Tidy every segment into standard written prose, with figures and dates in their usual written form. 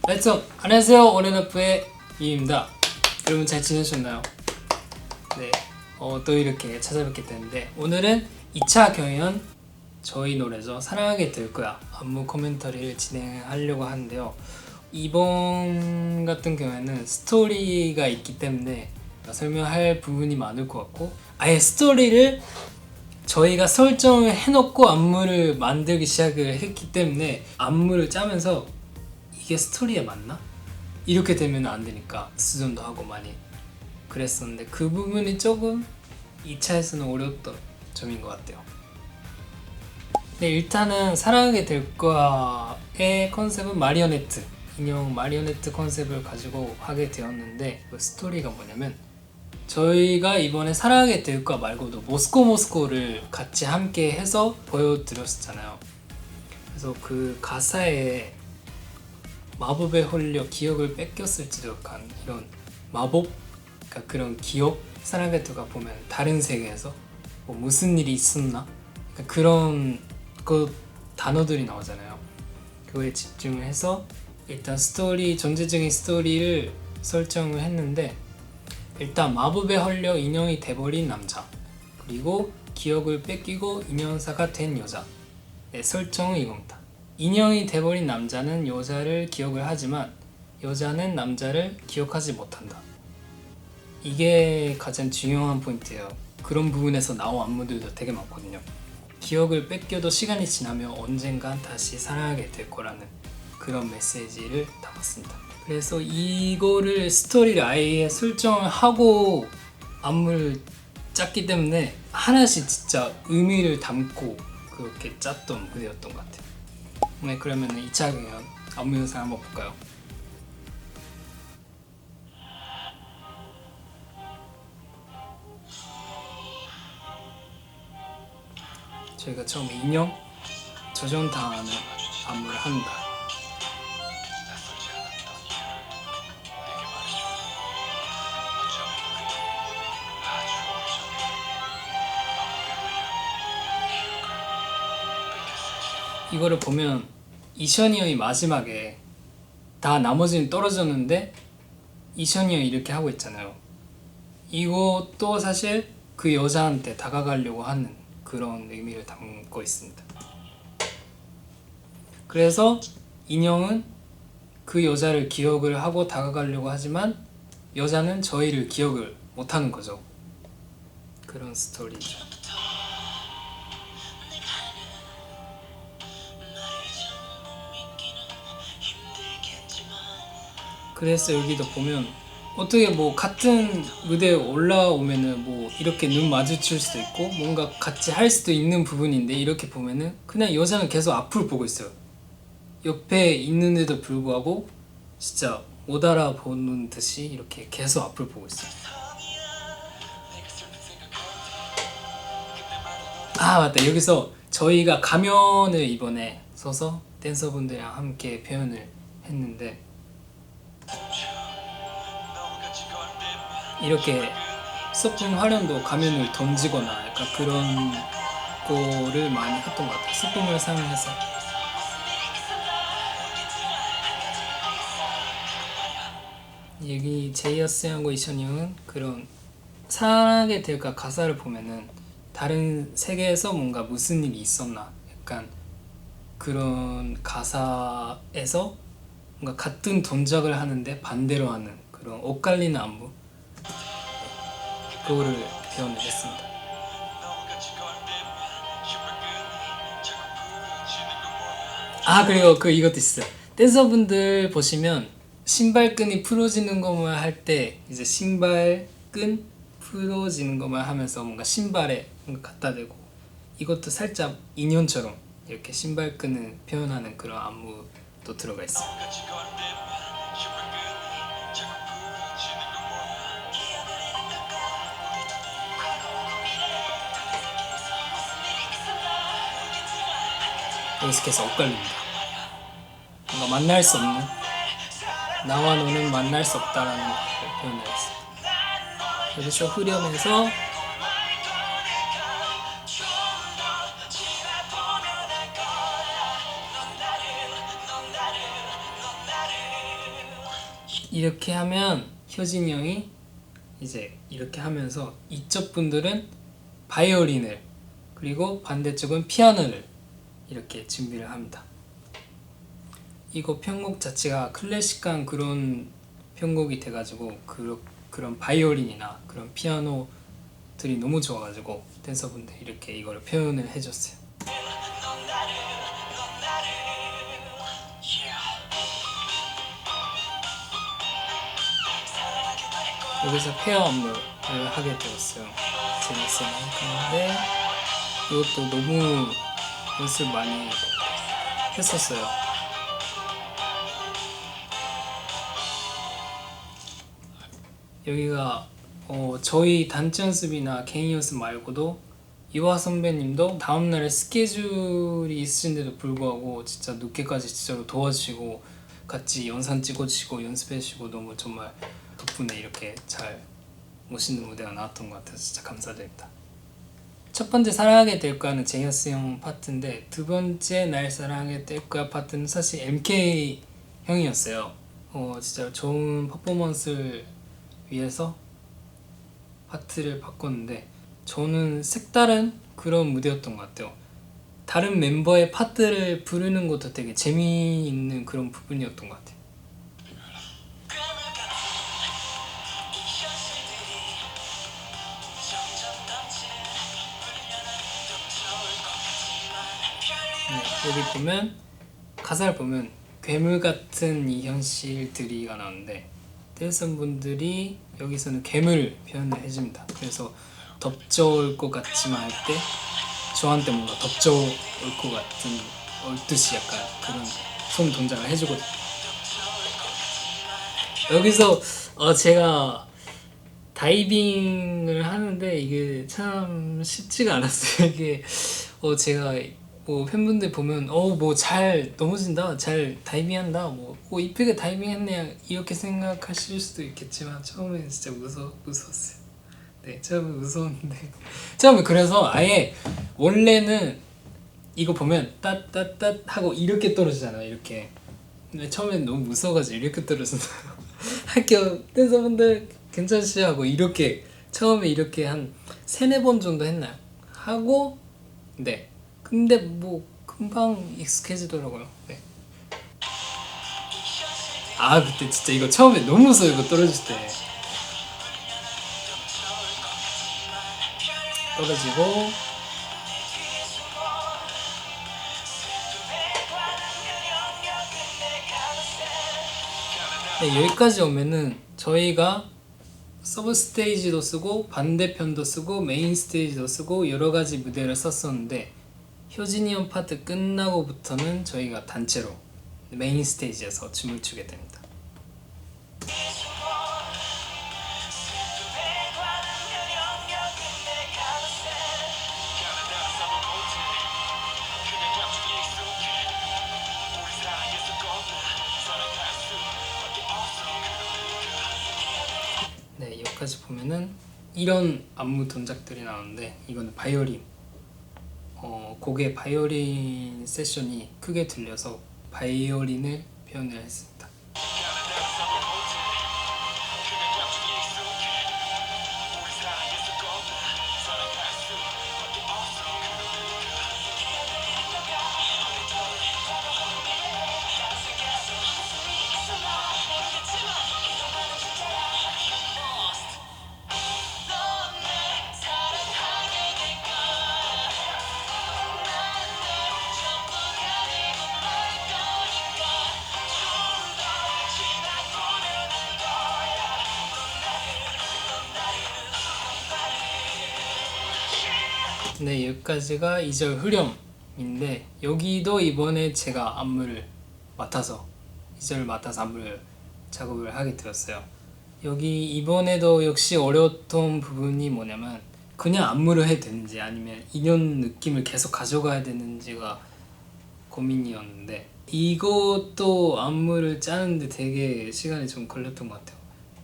렛츠업! 안녕하세요. 온앤오프의 이입니다. 여러분 잘 지내셨나요? 네, 또 이렇게 찾아뵙게 됐는데 오늘은 2차 경연 저희 노래죠. 사랑하게 될 거야 안무 코멘터리를 진행하려고 하는데요. 이번 같은 경우에는 스토리가 있기 때문에 설명할 부분이 많을 것 같고, 아예 스토리를 저희가 설정을 해놓고 안무를 만들기 시작을 했기 때문에 안무를 짜면서 이게 스토리에 맞나? 이렇게 되면 안 되니까 수정도 하고 많이 그랬었는데, 그 부분이 조금 2차에서는 어려웠던 점인 것 같아요. 네, 일단은 사랑하게 될 거야의 컨셉은 마리오네트, 인형 마리오네트 컨셉을 가지고 하게 되었는데, 그 스토리가 뭐냐면 저희가 이번에 사랑하게 될 거야 말고도 모스코를 같이 함께 해서 보여드렸었잖아요. 그래서 그 가사에 마법에 홀려 기억을 뺏겼을지도 약간 이런 마법? 그러니까 그런 기억? 사랑하게 될거야 보면 다른 세계에서 뭐 무슨 일이 있었나? 그러니까 그런 그 단어들이 나오잖아요. 그거에 집중을 해서 일단 스토리, 전체적인 스토리를 설정을 했는데, 일단 마법에 홀려 인형이 돼버린 남자, 그리고 기억을 뺏기고 인형사가 된 여자. 네, 설정은 이겁니다. 인형이 돼버린 남자는 여자를 기억을 하지만 여자는 남자를 기억하지 못한다. 이게 가장 중요한 포인트예요. 그런 부분에서 나온 안무들도 되게 많거든요. 기억을 뺏겨도 시간이 지나면 언젠간 다시 사랑하게 될 거라는 그런 메시지를 담았습니다. 그래서 이거를 스토리를 아예 설정을 하고 안무를 짰기 때문에 하나씩 진짜 의미를 담고 그렇게 짰던 무대였던 것 같아요. 네, 그러면 2차 경연 안무 영상 한번 볼까요? 저희가 처음에 인형 조정당하는 안무를 합니다. 이거를 보면 이션이 형이 마지막에 다 나머지는 떨어졌는데 이션이 형이 이렇게 하고 있잖아요. 이것도 사실 그 여자한테 다가가려고 하는 그런 의미를 담고 있습니다. 그래서 인형은 그 여자를 기억을 하고 다가가려고 하지만 여자는 저희를 기억을 못하는 거죠. 그런 스토리죠. 그래서 여기도 보면 어떻게 뭐 같은 무대에 올라오면은 뭐 이렇게 눈 마주칠 수도 있고 뭔가 같이 할 수도 있는 부분인데, 이렇게 보면은 그냥 여자는 계속 앞을 보고 있어요. 옆에 있는데도 불구하고 진짜 못 알아보는 듯이 이렇게 계속 앞을 보고 있어요. 아 맞다, 여기서 저희가 가면을 이번에 써서 댄서분들이랑 함께 표현을 했는데, 이렇게 소품 활용도 가면을 던지거나 약간 그런 거를 많이 했던 것 같아요. 소품을 사용해서. 여기 제이어스 형과 이션이 형은 그런 사랑하게 될까 가사를 보면은 다른 세계에서 뭔가 무슨 일이 있었나, 약간 그런 가사에서 뭔가 같은 동작을 하는데 반대로 하는 그런 엇갈리는 안무, 그거를 표현을 했습니다. 아 그리고 이것도 있어요. 댄서분들 보시면 신발끈이 풀어지는 것만 할 때 이제 신발끈 풀어지는 것만 하면서 뭔가 신발에 뭔가 갖다 대고, 이것도 살짝 인형처럼 이렇게 신발끈을 표현하는 그런 안무도 들어가 있어요. 여기서 계속 엇갈립니다. 뭔가 만날 수 없는, 나와 너는 만날 수 없다라는 표현을 했어요. 여기서 후렴에서 이렇게 하면 효진이 형이 이제 이렇게 하면서 이쪽 분들은 바이올린을 그리고 반대쪽은 피아노를 이렇게 준비를 합니다. 이거 편곡 자체가 클래식한 그런 편곡이 돼가지고 그런 바이올린이나 그런 피아노들이 너무 좋아가지고 댄서분들 이렇게 이거를 표현을 해줬어요. 여기서 페어 안무를 하게 되었어요. 재밌어요. 근데 이것도 너무 연습 많이 했었어요. 여기가 저희 단체 연습이나 개인 연습 말고도 이화 선배님도 다음날에 스케줄이 있으신데도 불구하고 진짜 늦게까지 진짜로 도와주시고 같이 영상 찍어주시고 연습해주시고 너무 정말 덕분에 이렇게 잘 멋있는 무대가 나왔던 것 같아서 진짜 감사드립니다. 첫 번째 사랑하게 될 거야는 제이어스 형 파트인데 두 번째 날 사랑하게 될 거야 파트는 사실 MK 형이었어요. 진짜 좋은 퍼포먼스를 위해서 파트를 바꿨는데 저는 색다른 그런 무대였던 것 같아요. 다른 멤버의 파트를 부르는 것도 되게 재미있는 그런 부분이었던 것 같아요. 여기 보면 가사를 보면 괴물 같은 이 현실들이가 나오는데 댄서분들이 여기서는 괴물 표현을 해줍니다. 그래서 덮쳐올 것 같지만 할 때 저한테 뭔가 덮쳐올 것 같은 듯이 약간 그런 손 동작을 해주거든요. 여기서 제가 다이빙을 하는데 이게 참 쉽지가 않았어요. 이게 제가 뭐 팬분들 보면 뭐 잘 넘어진다, 잘 다이빙한다, 뭐 이쁘게 다이빙했네 이렇게 생각하실 수도 있겠지만 처음엔 진짜 무서웠어요. 네, 처음에 무서웠는데 처음에 그래서 아예 원래는 이거 보면 따따따 하고 이렇게 떨어지잖아요. 이렇게. 근데 처음엔 너무 무서워가지고 이렇게 떨어졌어요. 학교 댄서분들 괜찮으시죠? 하고 이렇게 처음에 이렇게 한 3-4번 정도 했나요? 하고 네. 근데 뭐 금방 익숙해지더라고요. 네. 그때 진짜 이거 처음에 너무 무서워. 이거 떨어질 때 떨어지고 네, 여기까지 오면은 저희가 서브 스테이지도 쓰고 반대편도 쓰고 메인 스테이지도 쓰고 여러가지 무대를 썼었는데 효진이 형 파트 끝나고부터는 저희가 단체로 메인 스테이지에서 춤을 추게 됩니다. 네, 여기까지 보면은 이런 안무 동작들이 나오는데 이거는 바이올린 곡의 바이올린 세션이 크게 들려서 바이올린을 표현을 했습니다. 네, 여기까지가 2절 후렴인데 여기도 이번에 제가 안무를 맡아서 2절을 맡아서 안무를 작업을 하게 되었어요. 여기 이번에도 역시 어려웠던 부분이 뭐냐면 그냥 안무를 해도 되는지 아니면 이런 느낌을 계속 가져가야 되는지가 고민이었는데 이것도 안무를 짜는데 되게 시간이 좀 걸렸던 것 같아요.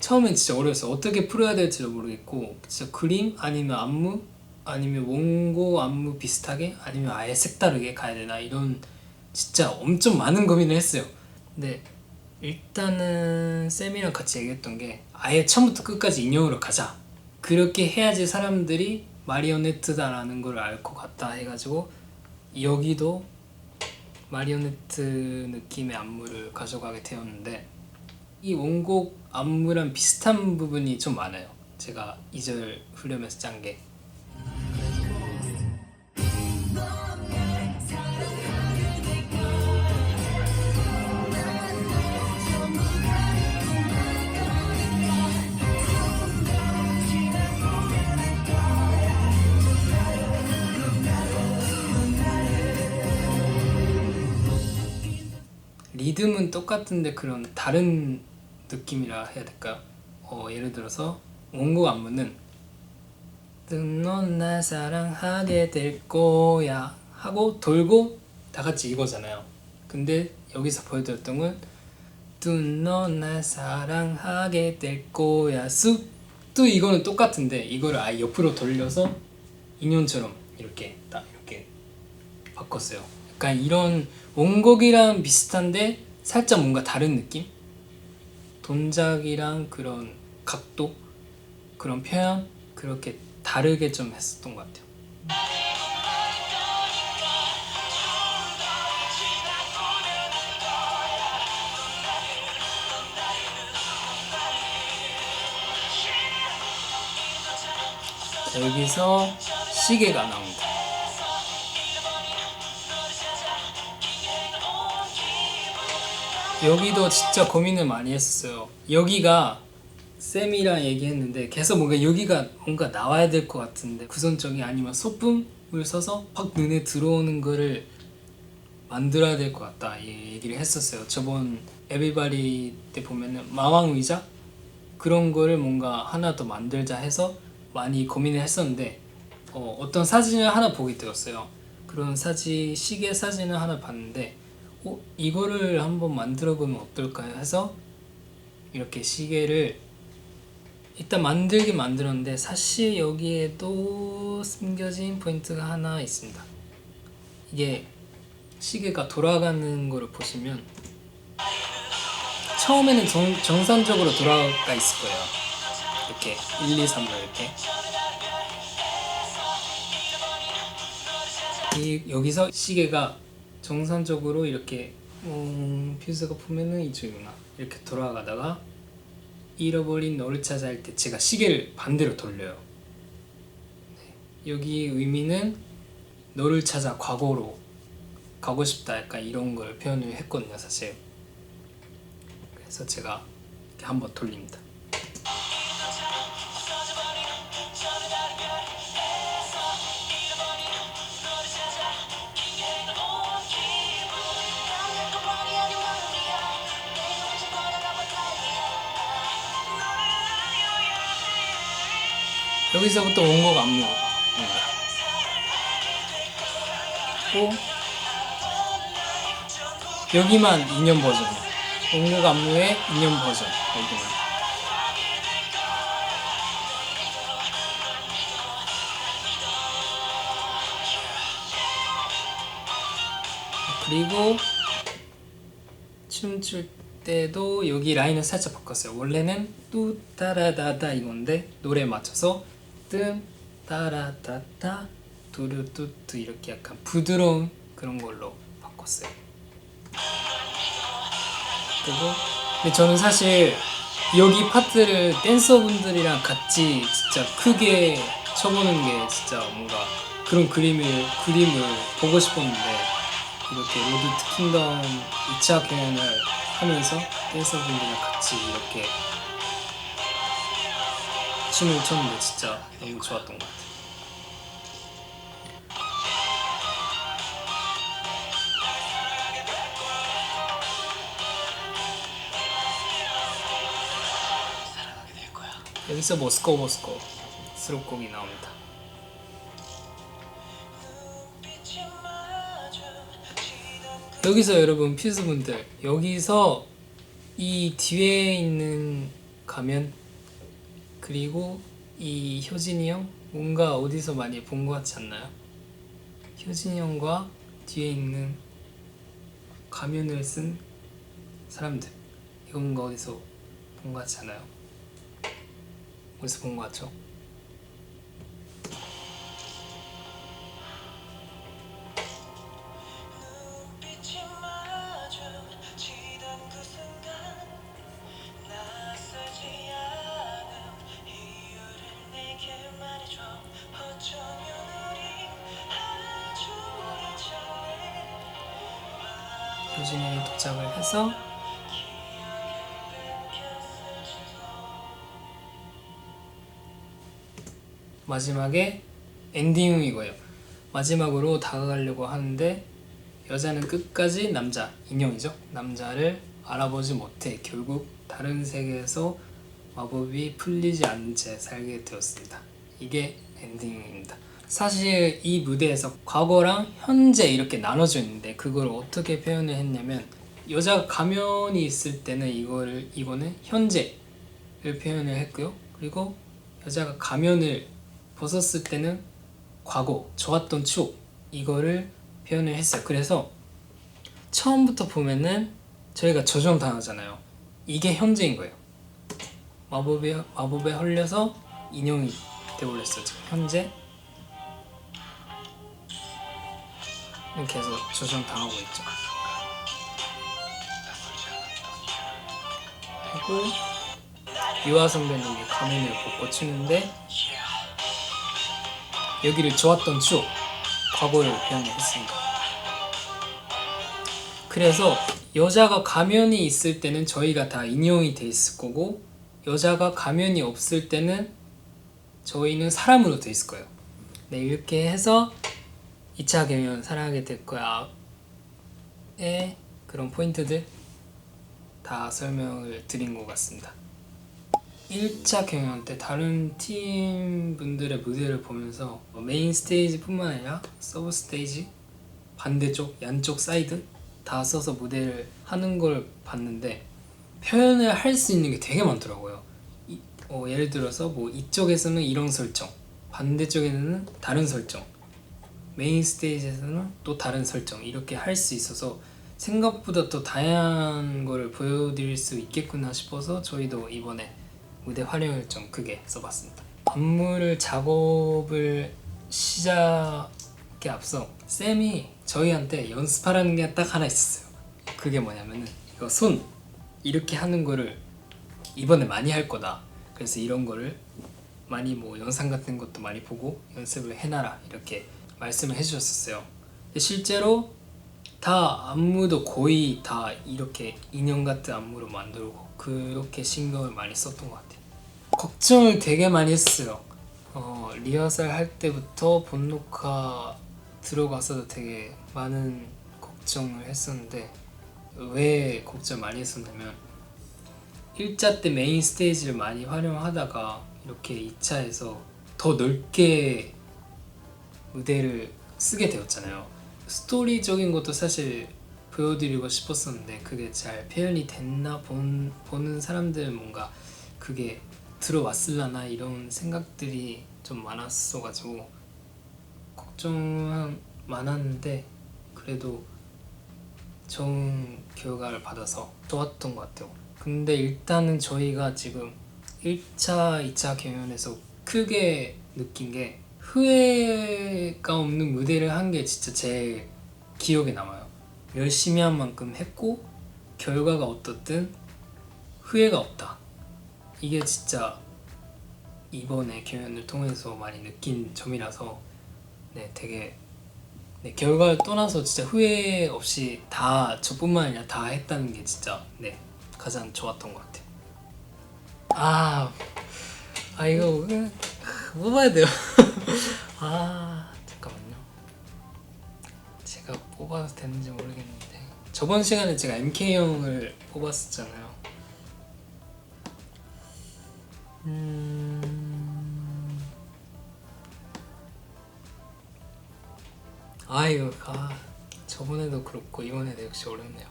처음엔 진짜 어려웠어요. 어떻게 풀어야 될지도 모르겠고 진짜 그림 아니면 안무 아니면 원고 안무 비슷하게 아니면 아예 색다르게 가야 되나 이런 진짜 엄청 많은 고민을 했어요. 근데 일단은 쌤이랑 같이 얘기했던 게 아예 처음부터 끝까지 인형으로 가자. 그렇게 해야지 사람들이 마리오네트다라는 걸 알 것 같다 해가지고 여기도 마리오네트 느낌의 안무를 가져가게 되었는데 이 원곡 안무랑 비슷한 부분이 좀 많아요. 제가 2절 후렴에서 짠 게. 리듬은 똑같은데 그런 다른 느낌이라 해야 될까요? 예를 들어서 원곡 안무는 넌 날 사랑하게 될 거야 하고 돌고 다 같이 이거잖아요. 근데 여기서 보여드렸던 건 넌 날 사랑하게 될 거야 쑥또 이거는 똑같은데 이거를 아예 옆으로 돌려서 인형처럼 이렇게 딱 이렇게 바꿨어요. 약간 이런 원곡이랑 비슷한데 살짝 뭔가 다른 느낌? 동작이랑 그런 각도, 그런 표현 그렇게 다르게 좀 했었던 것 같아요. 자, 여기서 시계가 나옵니다. 여기도 진짜 고민을 많이 했었어요. 여기가 쌤이랑 얘기했는데 계속 뭔가 여기가 뭔가 나와야 될 것 같은데 구성적이 아니면 소품을 써서 확 눈에 들어오는 거를 만들어야 될 것 같다 이 얘기를 했었어요. 저번 에비바디 때 보면은 마왕 의자 그런 거를 뭔가 하나 더 만들자 해서 많이 고민을 했었는데 어떤 사진을 하나 보게 되었어요. 그런 시계 사진을 하나 봤는데 이거를 한번 만들어 보면 어떨까요 해서 이렇게 시계를 일단 만들긴 만들었는데 사실 여기에도 숨겨진 포인트가 하나 있습니다. 이게 시계가 돌아가는 거를 보시면 처음에는 정상적으로 돌아가 있을 거예요. 이렇게 1, 2, 3로 이렇게 여기서 시계가 정상적으로 이렇게 퓨즈가 보면은 이쪽이구나 이렇게 돌아가다가 잃어버린 너를 찾아 할 때 제가 시계를 반대로 돌려요. 네. 여기 의미는 너를 찾아 과거로 가고 싶다 약간 이런 걸 표현을 했거든요 사실. 그래서 제가 이렇게 한번 돌립니다. 여기서부터 원곡 안무입니다. 여기만 2년 버전이에요. 원곡 안무의 2년 버전 여기만. 그리고 춤출 때도 여기 라인을 살짝 바꿨어요. 원래는 뚜 따라다다 이건데 노래에 맞춰서 뜸 따라다다 두루뚜뚜 이렇게 약간 부드러운 그런 걸로 바꿨어요. 그리고 근데 저는 사실 여기 파트를 댄서분들이랑 같이 진짜 크게 쳐보는 게 진짜 뭔가 그런 그림을 보고 싶었는데 이렇게 로드 투 킹덤 2차 공연을 하면서 댄서분들이랑 같이 이렇게 춤을 췄는데 진짜 너무 좋았던 것 같아요. 여기서 모스코 수록곡이 나옵니다. 여기서 여러분 퓨즈분들 여기서 이 뒤에 있는 가면 그리고 이 효진이 형 뭔가 어디서 많이 본 것 같지 않나요? 효진이 형과 뒤에 있는 가면을 쓴 사람들 이건 거 어디서 본 거 같지 않아요? 어디서 본 거 같죠? 효진이 도착을 해서 마지막에 엔딩은 이거예요. 마지막으로 다가가려고 하는데 여자는 끝까지 남자, 인형이죠. 남자를 알아보지 못해 결국 다른 세계에서 마법이 풀리지 않은 채 살게 되었습니다. 이게 엔딩입니다. 사실 이 무대에서 과거랑 현재 이렇게 나눠져 있는데 그걸 어떻게 표현을 했냐면 여자가 가면이 있을 때는 이거는 현재를 표현을 했고요. 그리고 여자가 가면을 벗었을 때는 과거, 좋았던 추억 이거를 표현을 했어요. 그래서 처음부터 보면은 저희가 조종당하잖아요. 이게 현재인 거예요. 마법에 헐려서 인형이 되어버렸어요. 지금 현재 이렇게 해서 조종당하고 있죠. 그리고 유아 선배님이 가면을 벗고 추는데 여기를 좋았던 추억, 과거를 표현했습니다. 그래서 여자가 가면이 있을 때는 저희가 다 인형이 돼 있을 거고 여자가 가면이 없을 때는 저희는 사람으로 돼 있을 거예요. 네, 이렇게 해서 2차 경연 사랑하게 될 거야의 그런 포인트들 다 설명을 드린 것 같습니다. 1차 경연 때 다른 팀 분들의 무대를 보면서 메인 스테이지 뿐만 아니라 서브 스테이지, 반대쪽, 양쪽 사이드 다 써서 무대를 하는 걸 봤는데 표현을 할 수 있는 게 되게 많더라고요. 예를 들어서 뭐 이쪽에서는 이런 설정, 반대쪽에는 다른 설정, 메인 스테이지에서는 또 다른 설정 이렇게 할 수 있어서 생각보다 더 다양한 거를 보여드릴 수 있겠구나 싶어서 저희도 이번에 무대 활용을 좀 크게 써봤습니다. 안무를 작업을 시작에 앞서 쌤이 저희한테 연습하라는 게 딱 하나 있었어요. 그게 뭐냐면은 이거 손 이렇게 하는 거를 이번에 많이 할 거다. 그래서 이런 거를 많이 뭐 영상 같은 것도 많이 보고 연습을 해놔라 이렇게 말씀을 해주셨었어요. 실제로 다 안무도 거의 다 이렇게 인형 같은 안무로 만들고 그렇게 신경을 많이 썼던 것 같아요. 걱정을 되게 많이 했어요. 리허설 할 때부터 본 녹화 들어가서도 되게 많은 걱정을 했었는데 왜 걱정 많이 했었냐면 1차 때 메인 스테이지를 많이 활용하다가 이렇게 2차에서 더 넓게 무대를 쓰게 되었잖아요. 스토리적인 것도 사실 보여드리고 싶었었는데 그게 잘 표현이 됐나 보는 사람들은 뭔가 그게 들어왔을라나 이런 생각들이 좀 많았어가지고 걱정은 많았는데 그래도 좋은 결과를 받아서 좋았던 것 같아요. 근데 일단은 저희가 지금 1차, 2차 경연에서 크게 느낀 게 후회가 없는 무대를 한 게 진짜 제일 기억에 남아요. 열심히 한 만큼 했고 결과가 어떻든 후회가 없다. 이게 진짜 이번에 경연을 통해서 많이 느낀 점이라서 되게 결과를 떠나서 진짜 후회 없이 다 저뿐만 아니라 다 했다는 게 진짜 가장 좋았던 것 같아요. 이거 뽑아야 돼요. 잠깐만요. 제가 뽑아도 되는지 모르겠는데 저번 시간에 제가 MK형을 뽑았었잖아요. 이거 저번에도 그렇고 이번에도 역시 어렵네요.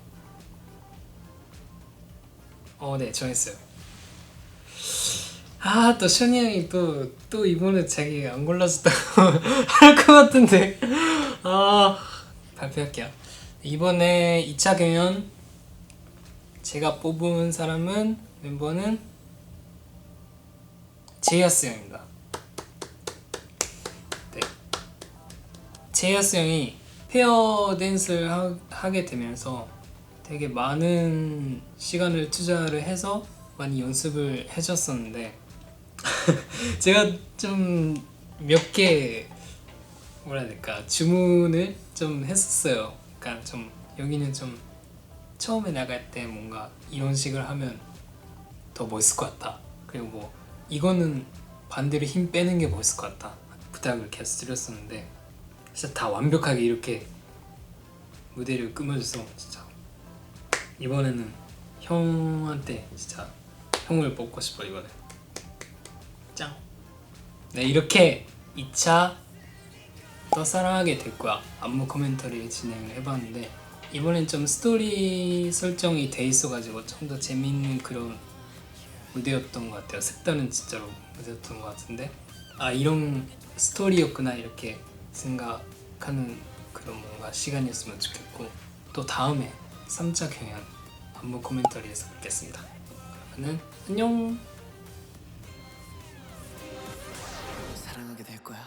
네, 정했어요. 또 션이 형이 또 이번에 자기 안 골라줬다고 할 것 같은데 발표할게요. 이번에 2차 경연 제가 뽑은 사람은 멤버는 제이아스 형입니다. 네. 제이아스 형이 페어 댄스를 하게 되면서 되게 많은 시간을 투자를 해서 많이 연습을 해줬었는데 제가 좀 몇 개 뭐라 해야 될까 주문을 좀 했었어요. 그러니까 좀 여기는 좀 처음에 나갈 때 뭔가 이런 식을 하면 더 멋있을 것 같다. 그리고 뭐 이거는 반대로 힘 빼는 게 멋있을 것 같다. 부탁을 계속 드렸었는데 진짜 다 완벽하게 이렇게 무대를 꾸며줘서 진짜 이번에는 형한테 진짜 형을 뽑고 싶어 이번에. 짱. 네 이렇게 2차 더 사랑하게 될 거야 안무 코멘터리 진행을 해봤는데 이번엔 좀 스토리 설정이 돼 있어가지고 좀 더 재밌는 그런 무대였던 것 같아요. 색다른 진짜로 무대였던 것 같은데 아 이런 스토리였구나 이렇게 생각하는 그런 뭔가 시간이었으면 좋겠고 또 다음에 3차 경연 안무 코멘터리에서 뵙겠습니다. 그러면은 안녕. 사랑하게 될 거야.